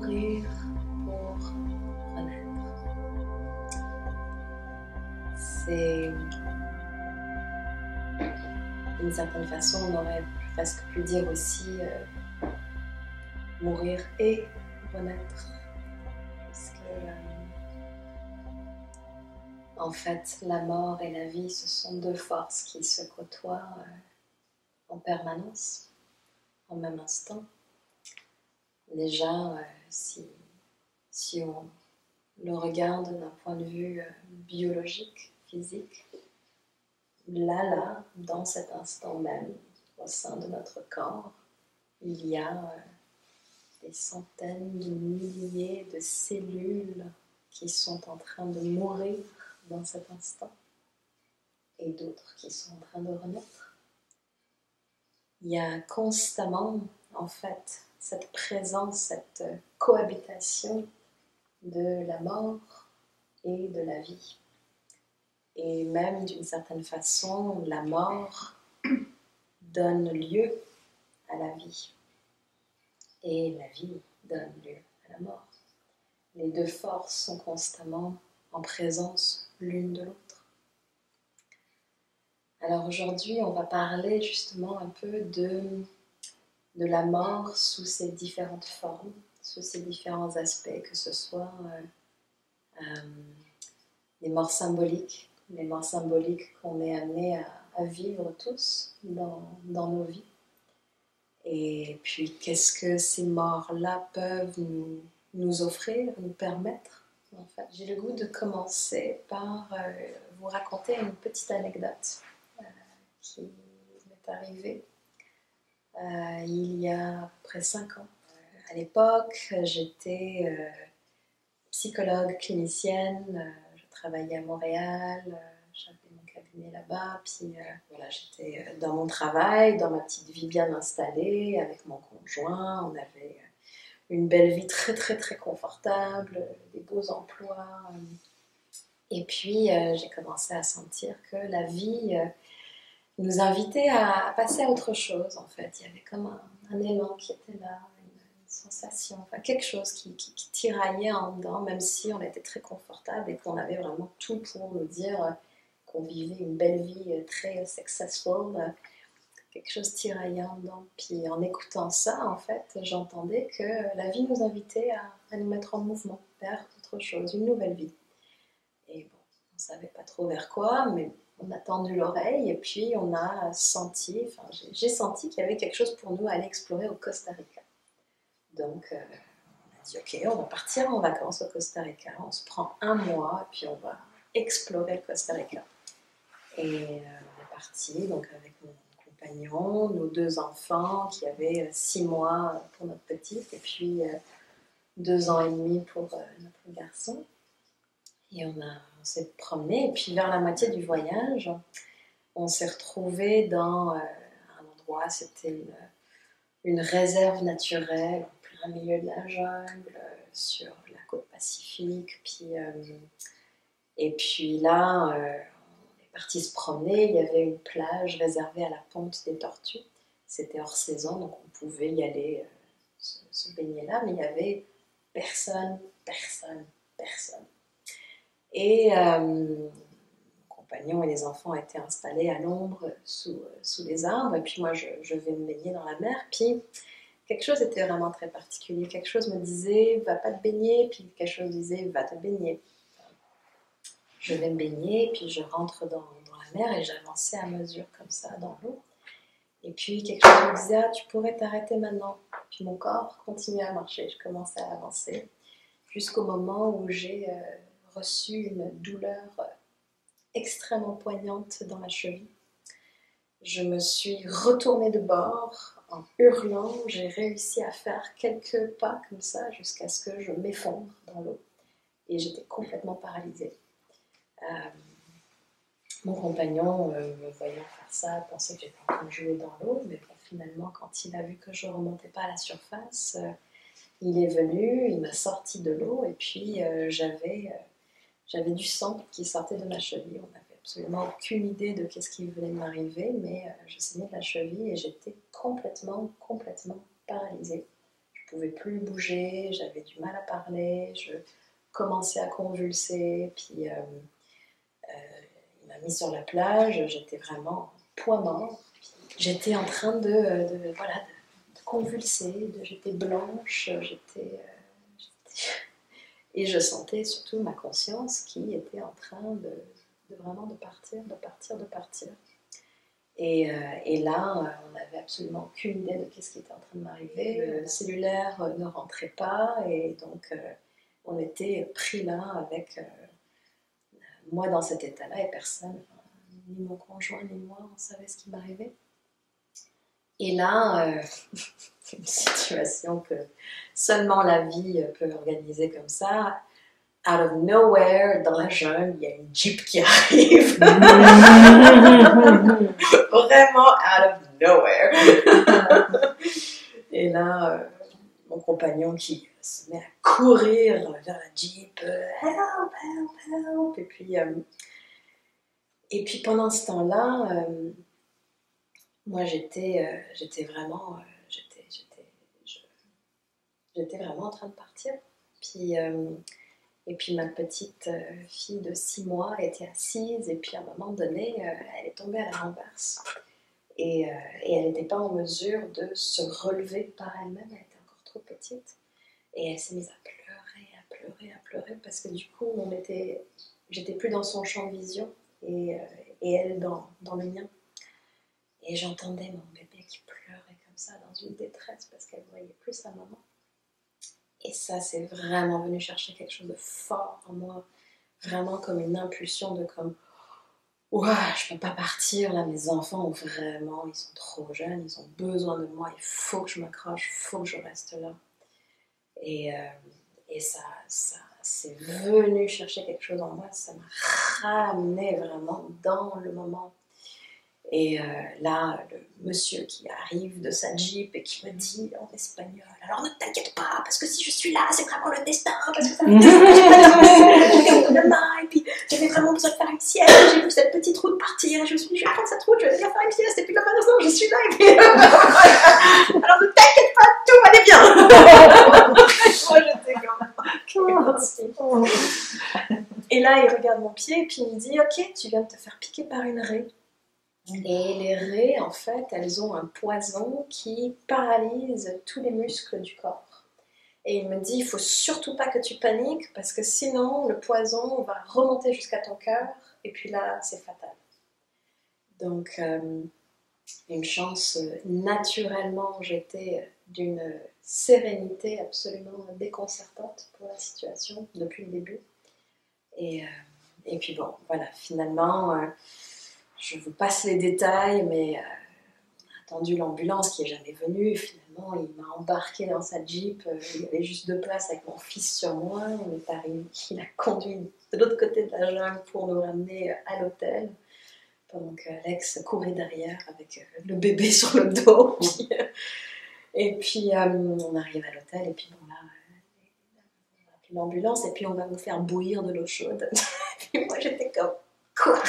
mourir pour renaître. C'est, d'une certaine façon, on aurait presque pu dire aussi mourir et renaître. Parce que, en fait, la mort et la vie, ce sont deux forces qui se côtoient en permanence, en même instant. Déjà, si on le regarde d'un point de vue biologique, physique, là, dans cet instant même, au sein de notre corps, il y a des centaines de milliers de cellules qui sont en train de mourir dans cet instant et d'autres qui sont en train de renaître. Il y a constamment, en fait, cette présence, cette cohabitation de la mort et de la vie. Et même d'une certaine façon, la mort donne lieu à la vie. Et la vie donne lieu à la mort. Les deux forces sont constamment en présence l'une de l'autre. Alors aujourd'hui, on va parler justement un peu de la mort sous ses différentes formes, sous ses différents aspects, que ce soit les morts symboliques qu'on est amené à vivre tous dans nos vies. Et puis, qu'est-ce que ces morts-là peuvent nous offrir, nous permettre, en fait. J'ai le goût de commencer par vous raconter une petite anecdote qui m'est arrivée il y a à peu près 5 ans. À l'époque, j'étais psychologue clinicienne, je travaillais à Montréal, j'avais mon cabinet là-bas, puis voilà, j'étais dans mon travail, dans ma petite vie bien installée, avec mon conjoint, on avait une belle vie très très très confortable, des beaux emplois, et puis j'ai commencé à sentir que la vie nous invitait à passer à autre chose, en fait. Il y avait comme un élan qui était là, une sensation, enfin quelque chose qui tiraillait en dedans, même si on était très confortable et qu'on avait vraiment tout pour nous dire qu'on vivait une belle vie très successful, quelque chose tiraillait en dedans. Puis en écoutant ça, en fait, j'entendais que la vie nous invitait à nous mettre en mouvement vers autre chose, une nouvelle vie. Et bon, on ne savait pas trop vers quoi, mais on a tendu l'oreille et puis on a senti, enfin j'ai senti qu'il y avait quelque chose pour nous à aller explorer au Costa Rica. Donc on a dit ok, on va partir en vacances au Costa Rica, on se prend 1 mois et puis on va explorer le Costa Rica. Et on est parti donc avec mon compagnon, nos 2 enfants qui avaient 6 mois pour notre petite et puis 2 ans et demi pour notre garçon. Et on s'est promené, et puis vers la moitié du voyage, on s'est retrouvé dans un endroit, c'était une réserve naturelle, en plein milieu de la jungle, sur la côte pacifique. Puis, et puis là, on est parti se promener, il y avait une plage réservée à la ponte des tortues. C'était hors saison, donc on pouvait y aller se baigner là, mais il n'y avait personne. Et mon compagnon et les enfants étaient installés à l'ombre sous les arbres, et puis moi je vais me baigner dans la mer, puis quelque chose était vraiment très particulier, quelque chose me disait va pas te baigner, puis quelque chose disait va te baigner. Je vais me baigner, puis je rentre dans la mer et j'avançais à mesure comme ça dans l'eau, et puis quelque chose me disait ah tu pourrais t'arrêter maintenant, puis mon corps continuait à marcher, je commençais à avancer, jusqu'au moment où j'ai reçu une douleur extrêmement poignante dans ma cheville. Je me suis retournée de bord en hurlant. J'ai réussi à faire quelques pas comme ça jusqu'à ce que je m'effondre dans l'eau. Et j'étais complètement paralysée. Mon compagnon, me voyant faire ça, pensait que j'étais en train de jouer dans l'eau. Mais bon, finalement, quand il a vu que je ne remontais pas à la surface, il est venu, il m'a sorti de l'eau. Et puis, j'avais du sang qui sortait de ma cheville. On n'avait absolument aucune idée de ce qui venait de m'arriver, mais je saignais de la cheville et j'étais complètement paralysée. Je pouvais plus bouger, j'avais du mal à parler, je commençais à convulser, puis il m'a mis sur la plage, j'étais vraiment point mort. J'étais en train de convulser, j'étais blanche, et je sentais surtout ma conscience qui était en train vraiment de partir. Et là, on n'avait absolument aucune idée de ce qui était en train de m'arriver. Le cellulaire ne rentrait pas, et donc on était pris là avec moi dans cet état-là, et personne, ni mon conjoint ni moi, on savait ce qui m'arrivait. Et là, une situation que seulement la vie peut organiser comme ça. Out of nowhere, dans la jungle, il y a une Jeep qui arrive. Vraiment out of nowhere. Et là, mon compagnon qui se met à courir vers la Jeep. Help, help, help. Et puis pendant ce temps-là, moi j'étais vraiment en train de partir. Et puis ma petite fille de 6 mois était assise, et puis à un moment donné, elle est tombée à la renverse. Et elle n'était pas en mesure de se relever par elle-même, elle était encore trop petite. Et elle s'est mise à pleurer, parce que du coup, j'étais plus dans son champ de vision, et elle dans le mien. Et j'entendais mon bébé qui pleurait comme ça, dans une détresse, parce qu'elle ne voyait plus sa maman. Et ça, c'est vraiment venu chercher quelque chose de fort en moi, vraiment comme une impulsion de comme, ouah, je peux pas partir là, mes enfants ils sont trop jeunes, ils ont besoin de moi, il faut que je m'accroche, il faut que je reste là. Et ça c'est venu chercher quelque chose en moi, ça m'a ramené vraiment dans le moment. Et là, le monsieur qui arrive de sa Jeep et qui me dit en espagnol, alors ne t'inquiète pas, parce que si je suis là, c'est vraiment le destin, parce que ça fait des années, et puis j'avais vraiment besoin de faire une sieste, j'ai vu cette petite route partir, et je me suis dit, je vais prendre cette route, je vais bien faire une sieste, et puis là maintenant, je suis là, et puis alors ne t'inquiète pas, tout va aller bien. Moi, j'étais comme, et là, il regarde mon pied, et puis il me dit, ok, tu viens de te faire piquer par une raie. Et les raies, en fait, elles ont un poison qui paralyse tous les muscles du corps. Et il me dit, il ne faut surtout pas que tu paniques, parce que sinon, le poison va remonter jusqu'à ton cœur, et puis là, c'est fatal. Donc, une chance, naturellement, j'étais d'une sérénité absolument déconcertante pour la situation, depuis le début. Et puis bon, voilà, finalement... je vous passe les détails, mais on a attendu l'ambulance qui n'est jamais venue. Finalement, il m'a embarqué dans sa Jeep. Il y avait juste 2 places avec mon fils sur moi. Il a conduit de l'autre côté de la jungle pour nous ramener à l'hôtel, pendant qu'Alex courait derrière avec le bébé sur le dos. Et puis, on arrive à l'hôtel, et puis bon, là, on a appelé l'ambulance, et puis on va nous faire bouillir de l'eau chaude. Et moi, j'étais comme... Quoi?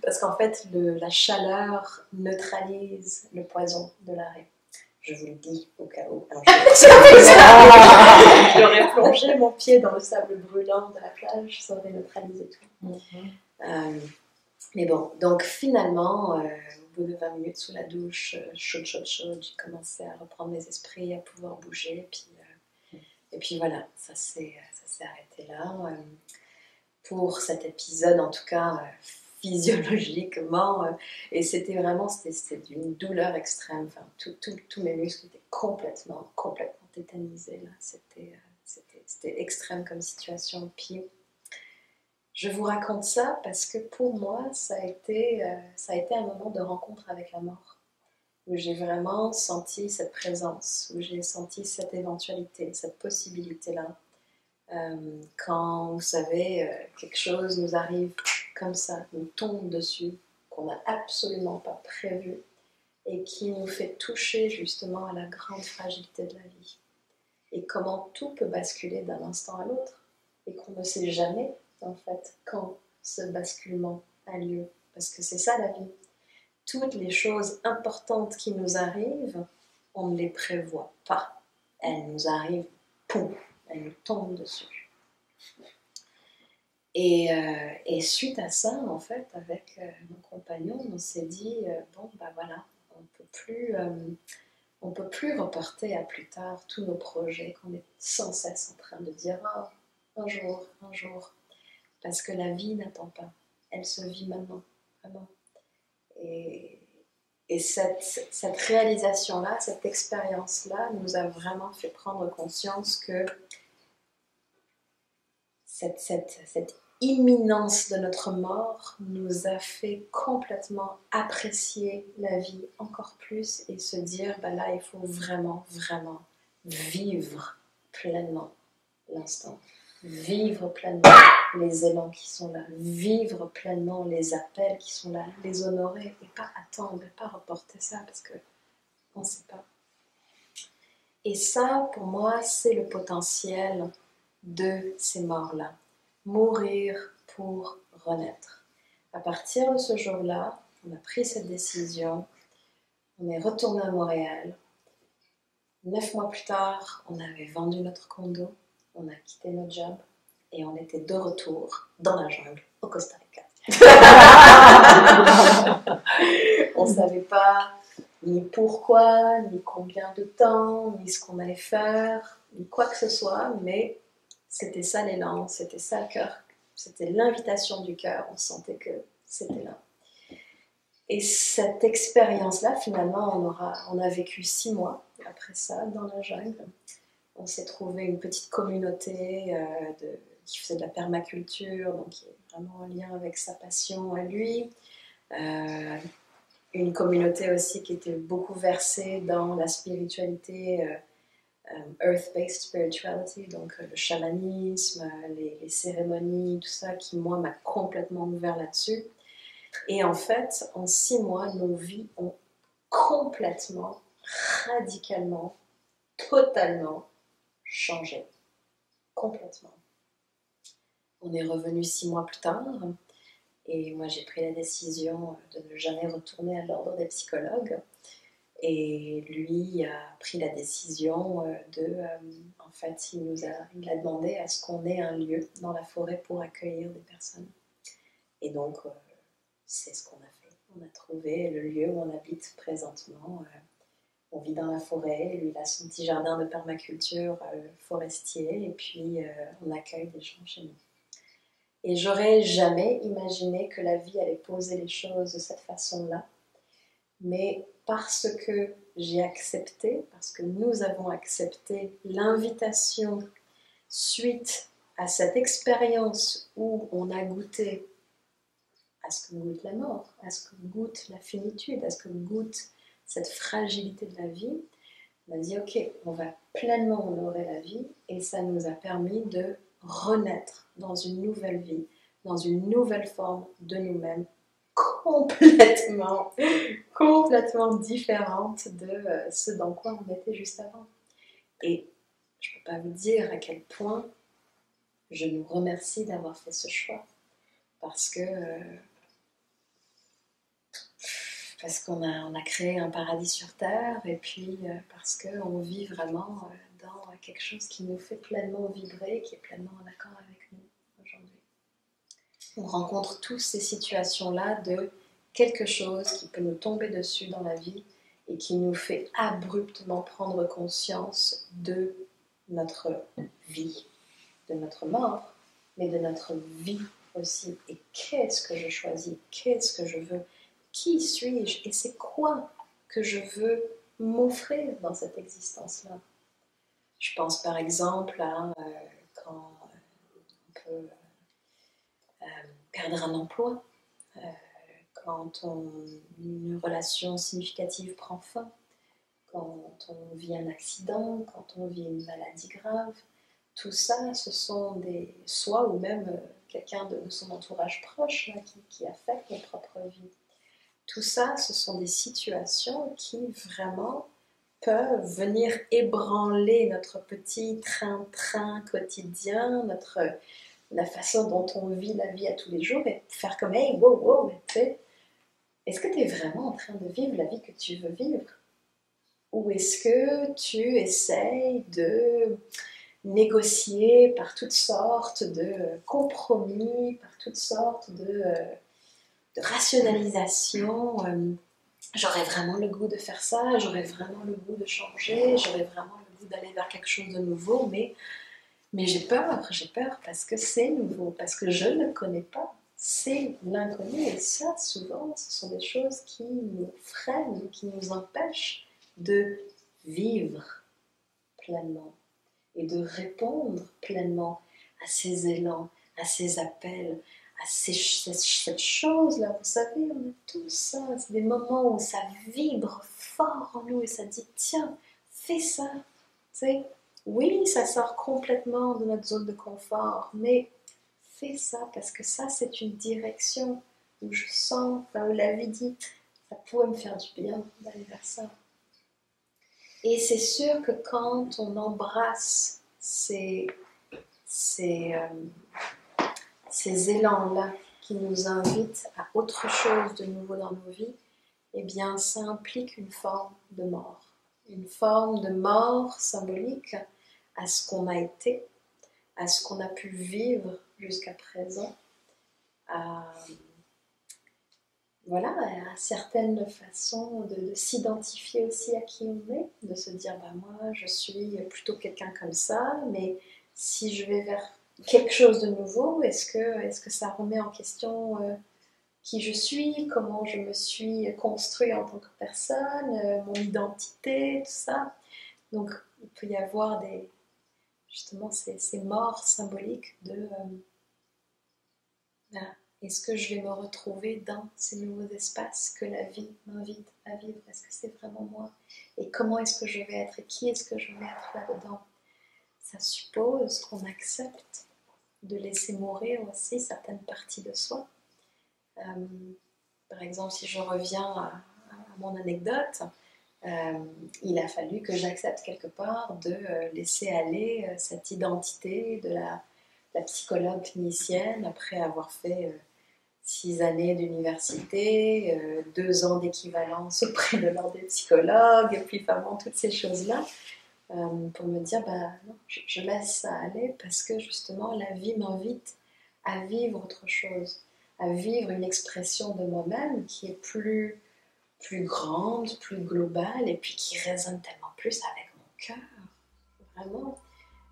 Parce qu'en fait, la chaleur neutralise le poison de la raie. Je vous le dis au cas où. J'aurais plongé mon pied dans le sable brûlant de la plage, ça aurait neutralisé tout. Mais bon, donc finalement, au bout de 20 minutes sous la douche, chaude, j'ai commencé à reprendre mes esprits, à pouvoir bouger. Et puis voilà, ça s'est arrêté là. Pour cet épisode, en tout cas physiologiquement, et c'était d'une douleur extrême. Enfin, tous mes muscles étaient complètement tétanisés là. C'était extrême comme situation. Puis je vous raconte ça parce que pour moi, ça a été un moment de rencontre avec la mort, où j'ai vraiment senti cette présence, où j'ai senti cette éventualité, cette possibilité-là. Quand, vous savez, quelque chose nous arrive comme ça, nous tombe dessus, qu'on n'a absolument pas prévu, et qui nous fait toucher justement à la grande fragilité de la vie. Et comment tout peut basculer d'un instant à l'autre, et qu'on ne sait jamais, en fait, quand ce basculement a lieu. Parce que c'est ça la vie. Toutes les choses importantes qui nous arrivent, on ne les prévoit pas. Elles nous arrivent, pouf, elles nous tombent dessus. Et suite à ça, en fait, avec mon compagnon, on s'est dit, bon, bah voilà, on peut plus reporter à plus tard tous nos projets qu'on est sans cesse en train de dire, oh, un jour, parce que la vie n'attend pas, elle se vit maintenant, vraiment. Et cette réalisation-là, cette expérience-là, nous a vraiment fait prendre conscience que cette imminence de notre mort nous a fait complètement apprécier la vie encore plus et se dire, bah là, il faut vraiment, vraiment vivre pleinement l'instant. Vivre pleinement les élans qui sont là, vivre pleinement les appels qui sont là, les honorer et pas attendre, pas reporter ça parce qu'on ne sait pas. Et ça, pour moi, c'est le potentiel de ces morts-là. Mourir pour renaître. À partir de ce jour-là, on a pris cette décision, on est retourné à Montréal. 9 mois plus tard, on avait vendu notre condo, on a quitté notre job et on était de retour dans la jungle au Costa Rica. On ne savait pas ni pourquoi, ni combien de temps, ni ce qu'on allait faire, ni quoi que ce soit, mais c'était ça l'élan, c'était ça le cœur, c'était l'invitation du cœur, on sentait que c'était là. Et cette expérience-là, finalement, on a vécu 6 mois après ça dans la jungle. On s'est trouvé une petite communauté qui faisait de la permaculture, donc qui est vraiment en lien avec sa passion à lui. Une communauté aussi qui était beaucoup versée dans la spiritualité, earth-based spirituality, donc le chamanisme, les cérémonies, tout ça qui, moi, m'a complètement ouvert là-dessus. Et en fait, en 6 mois, nos vies ont complètement, radicalement, totalement changé. Complètement. On est revenu 6 mois plus tard et moi j'ai pris la décision de ne jamais retourner à l'ordre des psychologues. Et lui a pris la décision en fait, il a demandé à ce qu'on ait un lieu dans la forêt pour accueillir des personnes. Et donc, c'est ce qu'on a fait. On a trouvé le lieu où on habite présentement. On vit dans la forêt, lui il a son petit jardin de permaculture forestier, et puis on accueille des gens chez nous. Et j'aurais jamais imaginé que la vie allait poser les choses de cette façon-là, mais parce que j'ai accepté, parce que nous avons accepté l'invitation suite à cette expérience où on a goûté à ce que goûte la mort, à ce que goûte la finitude, à ce que goûte cette fragilité de la vie, on a dit ok, on va pleinement honorer la vie et ça nous a permis de renaître dans une nouvelle vie, dans une nouvelle forme de nous-mêmes, complètement différente de ce dans quoi on était juste avant. Et je ne peux pas vous dire à quel point je nous remercie d'avoir fait ce choix parce qu'on a créé un paradis sur Terre et puis parce qu'on vit vraiment dans quelque chose qui nous fait pleinement vibrer, qui est pleinement en accord avec nous aujourd'hui. On rencontre tous ces situations-là de quelque chose qui peut nous tomber dessus dans la vie et qui nous fait abruptement prendre conscience de notre vie, de notre mort, mais de notre vie aussi. Et qu'est-ce que je choisis? Qu'est-ce que je veux? Qui suis-je? Et c'est quoi que je veux m'offrir dans cette existence-là? Je pense par exemple à quand on peut perdre un emploi, quand une relation significative prend fin, quand on vit un accident, quand on vit une maladie grave. Tout ça, ce sont des soi ou même quelqu'un de son entourage proche là, qui affecte notre propre vie. Tout ça, ce sont des situations qui vraiment peuvent venir ébranler notre petit train-train quotidien, la façon dont on vit la vie à tous les jours et faire comme « hey, wow, tu sais, est-ce que tu es vraiment en train de vivre la vie que tu veux vivre ?» Ou est-ce que tu essayes de négocier par toutes sortes de compromis, par toutes sortes de rationalisation? J'aurais vraiment le goût de faire ça, j'aurais vraiment le goût de changer, j'aurais vraiment le goût d'aller vers quelque chose de nouveau, mais j'ai peur parce que c'est nouveau, parce que je ne connais pas. C'est l'inconnu, et ça, souvent, ce sont des choses qui nous freinent, qui nous empêchent de vivre pleinement et de répondre pleinement à ces élans, à ces appels, à cette chose-là. Vous savez, on a tout ça. C'est des moments où ça vibre fort en nous et ça dit tiens, fais ça. Tu sais, oui, ça sort complètement de notre zone de confort, mais fais ça parce que ça, c'est une direction où je sens, enfin, où la vie dit ça pourrait me faire du bien d'aller vers ça. Et c'est sûr que quand on embrasse ces, ces élans-là qui nous invitent à autre chose de nouveau dans nos vies, eh bien ça implique une forme de mort. Une forme de mort symbolique à ce qu'on a été, à ce qu'on a pu vivre jusqu'à présent, à, voilà, à certaines façons de s'identifier aussi à qui on est, de se dire bah moi je suis plutôt quelqu'un comme ça, mais si je vais vers quelque chose de nouveau, est-ce que ça remet en question qui je suis, comment je me suis construit en tant que personne, mon identité, tout ça. Donc il peut y avoir justement ces morts symboliques de est-ce que je vais me retrouver dans ces nouveaux espaces que la vie m'invite à vivre? Est-ce que c'est vraiment moi? Et comment est-ce que je vais être? Et qui est-ce que je vais être là-dedans? Ça suppose qu'on accepte de laisser mourir aussi certaines parties de soi. Par exemple, si je reviens à mon anecdote, il a fallu que j'accepte quelque part de laisser aller cette identité de la psychologue clinicienne après avoir fait 6 années d'université, 2 ans d'équivalence auprès de l'ordre des psychologues, et puis vraiment toutes ces choses-là, pour me dire, bah non, je laisse ça aller parce que justement la vie m'invite à vivre autre chose, à vivre une expression de moi-même qui est plus grande, plus globale, et puis qui résonne tellement plus avec mon cœur, vraiment.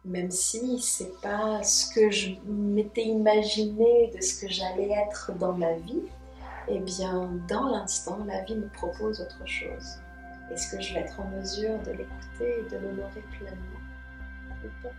Même si c'est pas ce que je m'étais imaginé de ce que j'allais être dans ma vie, eh bien, dans l'instant, la vie me propose autre chose. Est-ce que je vais être en mesure de l'écouter et de l'honorer pleinement ou pas?